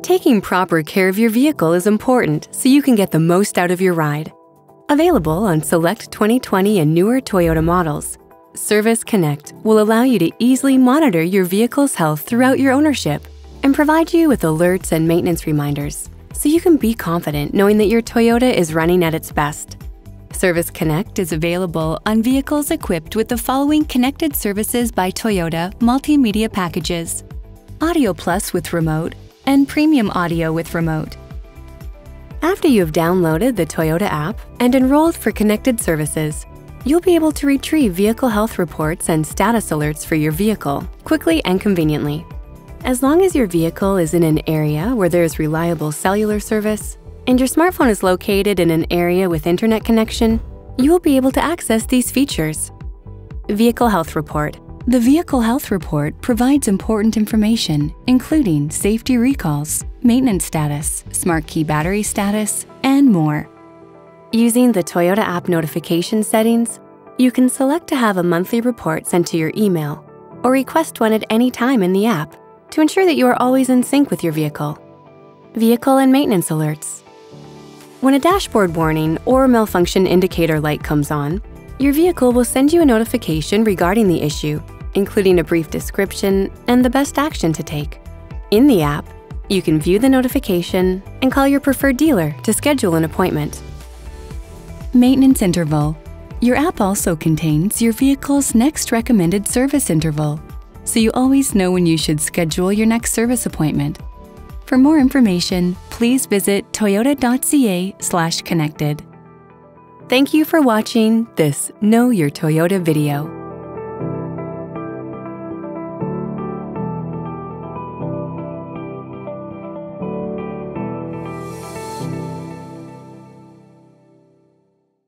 Taking proper care of your vehicle is important so you can get the most out of your ride. Available on select 2020 and newer Toyota models, Service Connect will allow you to easily monitor your vehicle's health throughout your ownership and provide you with alerts and maintenance reminders so you can be confident knowing that your Toyota is running at its best. Service Connect is available on vehicles equipped with the following Connected Services by Toyota multimedia packages: Audio Plus with remote and Premium Audio with remote. After you have downloaded the Toyota app and enrolled for Connected Services, you'll be able to retrieve vehicle health reports and status alerts for your vehicle quickly and conveniently. As long as your vehicle is in an area where there is reliable cellular service and your smartphone is located in an area with internet connection, you will be able to access these features. Vehicle Health Report. The Vehicle Health Report provides important information, including safety recalls, maintenance status, Smart Key battery status, and more. Using the Toyota app notification settings, you can select to have a monthly report sent to your email or request one at any time in the app to ensure that you are always in sync with your vehicle. Vehicle and maintenance alerts. When a dashboard warning or malfunction indicator light comes on, your vehicle will send you a notification regarding the issue, including a brief description and the best action to take. In the app, you can view the notification and call your preferred dealer to schedule an appointment. Maintenance interval. Your app also contains your vehicle's next recommended service interval, so you always know when you should schedule your next service appointment. For more information, please visit Toyota.ca/connected. Thank you for watching this Know Your Toyota video.